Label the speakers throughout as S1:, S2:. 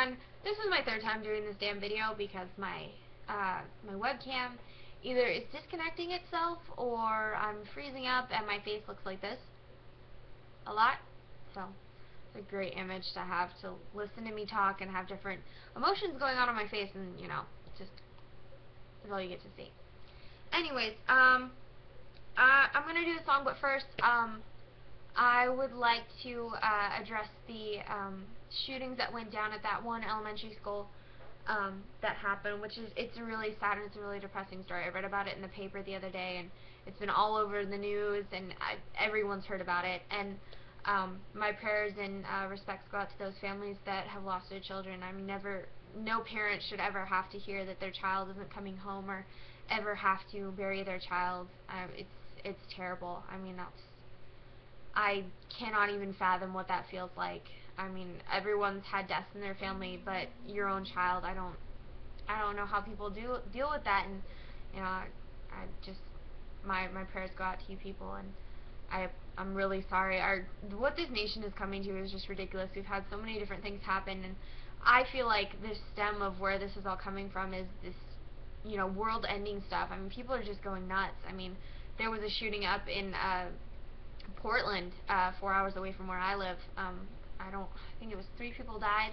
S1: everyone. This is my third time doing this damn video because my webcam either is disconnecting itself or I'm freezing up and my face looks like this a lot. So it's a great image to have to listen to me talk and have different emotions going on my face, and you know, just that's all you get to see. Anyways, I'm gonna do the song, but first, I would like to address the shootings that went down at that one elementary school that happened, which is, it's a really sad and it's a really depressing story. I read about it in the paper the other day, and it's been all over the news, and everyone's heard about it. And my prayers and respects go out to those families that have lost their children. I mean, no parent should ever have to hear that their child isn't coming home or ever have to bury their child. It's terrible. I mean, I cannot even fathom what that feels like. I mean, everyone's had deaths in their family, but your own child, I don't know how people deal with that. And you know, I just, my prayers go out to you people, and I'm really sorry. What this nation is coming to is just ridiculous. We've had so many different things happen, and I feel like the stem of where this is all coming from is this, you know, world-ending stuff. I mean, people are just going nuts. I mean, there was a shooting up in Portland, 4 hours away from where I live. I think it was 3 people died,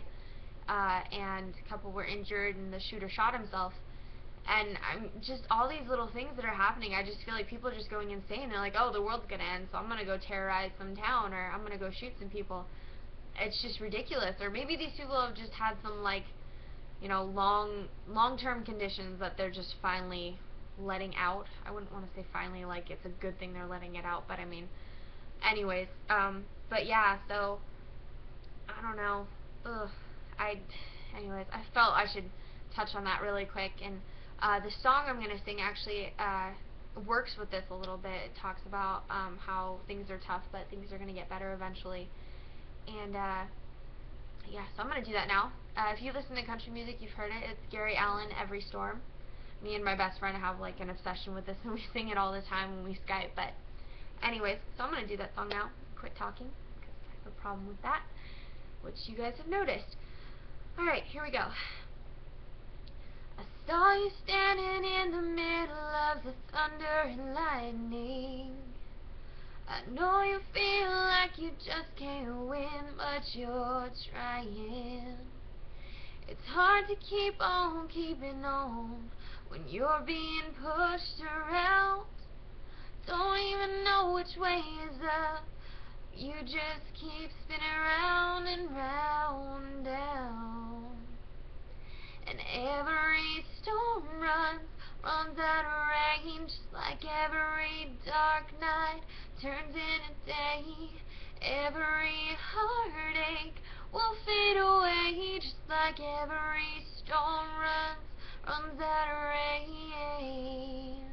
S1: and a couple were injured, and the shooter shot himself. And I'm just, all these little things that are happening, I just feel like people are just going insane. They're like, oh, the world's gonna end, so I'm gonna go terrorize some town, or I'm gonna go shoot some people. It's just ridiculous. Or maybe these people have just had some, like, you know, long-term conditions that they're just finally letting out. I wouldn't want to say finally like it's a good thing they're letting it out, but I mean, anyways, but yeah, so I don't know. Anyways, I felt I should touch on that really quick. And the song I'm gonna sing actually works with this a little bit. It talks about how things are tough, but things are gonna get better eventually. And yeah, so I'm gonna do that now. If you listen to country music, you've heard it. It's Gary Allan, Every Storm. Me and my best friend have like an obsession with this, and we sing it all the time when we Skype. But anyways, so I'm gonna do that song now. Quit talking, because I have a problem with that, which you guys have noticed. Alright, here we go. I saw you standing in the middle of the thunder and lightning. I know you feel like you just can't win, but you're trying. It's hard to keep on keeping on when you're being pushed around. Don't even know which way is up. You just keep spinning round and round down. And every storm runs out of rain, just like every dark night turns into day. Every heartache will fade away, just like every storm runs out of rain.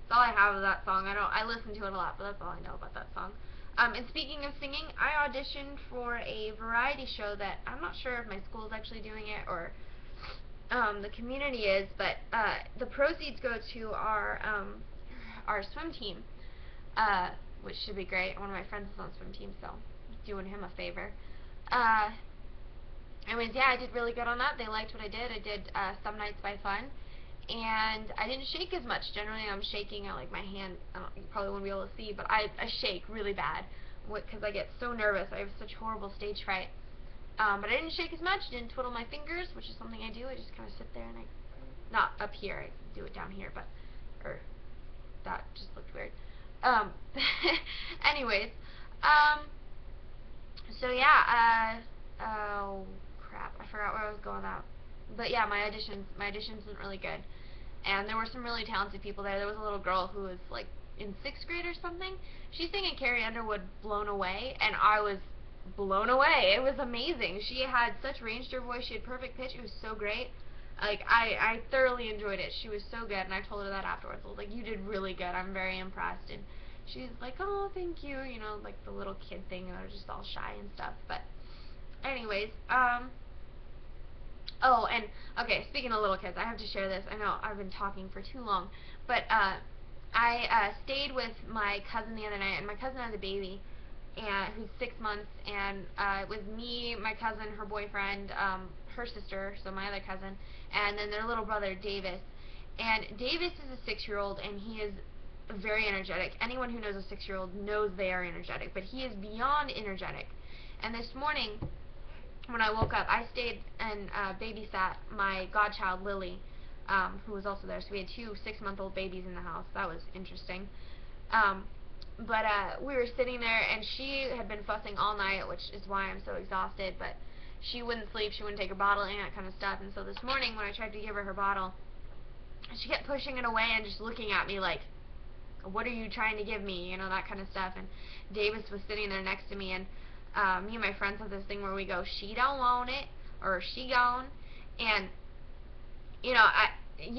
S1: That's all I have of that song. I listen to it a lot, but that's all I know about that song. And speaking of singing, I auditioned for a variety show that I'm not sure if my school is actually doing it or the community is, but the proceeds go to our swim team, which should be great. One of my friends is on the swim team, so doing him a favor. Anyways, yeah, I did really good on that. They liked what I did. I did Some Nights by Fun, and I didn't shake as much. Generally, I'm shaking. I like my hand. You probably won't be able to see, but I shake really bad because I get so nervous. I have such horrible stage fright. But I didn't shake as much. Didn't twiddle my fingers, which is something I do. I just kind of sit there and not up here. I do it down here, but that just looked weird. Anyways, so yeah. Oh crap! I forgot where I was going out. But yeah, my auditions went really good, and there were some really talented people there. There was a little girl who was like in 6th grade or something. She sang at Carrie Underwood, "Blown Away," and I was blown away. It was amazing. She had such range to her voice. She had perfect pitch. It was so great. Like, I thoroughly enjoyed it. She was so good, and I told her that afterwards. I was like, you did really good. I'm very impressed. And she's like, oh, thank you. You know, like the little kid thing, and they're just all shy and stuff. But anyways, oh, and, okay, speaking of little kids, I have to share this. I know I've been talking for too long, but, I stayed with my cousin the other night, and my cousin has a baby, and who's 6 months, and it was me, my cousin, her boyfriend, her sister, so my other cousin, and then their little brother, Davis. And Davis is a 6-year-old, and he is very energetic. Anyone who knows a 6-year-old knows they are energetic, but he is beyond energetic. And this morning, when I woke up, I stayed and babysat my godchild, Lily, who was also there. So we had 2 6-month-old babies in the house. That was interesting. But we were sitting there, and she had been fussing all night, which is why I'm so exhausted, but she wouldn't sleep, she wouldn't take her bottle, any of that kind of stuff. And so this morning, when I tried to give her bottle, she kept pushing it away and just looking at me like, what are you trying to give me, you know, that kind of stuff. And Davis was sitting there next to me, and me and my friends have this thing where we go, she don't want it, or she gone. And you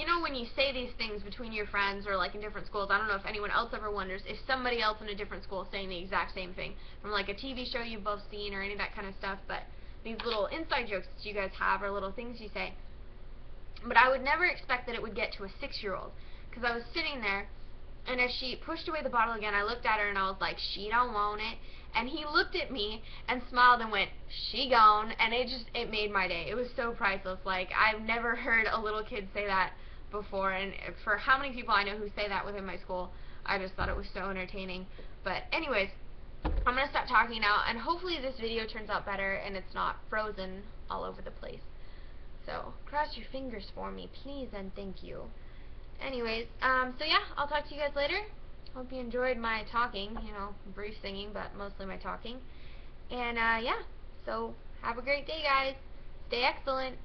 S1: know when you say these things between your friends or like in different schools, I don't know if anyone else ever wonders if somebody else in a different school is saying the exact same thing from like a TV show you've both seen or any of that kind of stuff. But these little inside jokes that you guys have or little things you say. But I would never expect that it would get to a 6-year-old, because I was sitting there, and as she pushed away the bottle again, I looked at her and I was like, she don't want it. And he looked at me and smiled and went, she gone. And it made my day. It was so priceless. Like, I've never heard a little kid say that before. And for how many people I know who say that within my school, I just thought it was so entertaining. But anyways, I'm going to stop talking now, and hopefully this video turns out better and it's not frozen all over the place. So, cross your fingers for me, please, and thank you. Anyways, so yeah, I'll talk to you guys later. Hope you enjoyed my talking, you know, brief singing, but mostly my talking. And, yeah, so have a great day, guys. Stay excellent.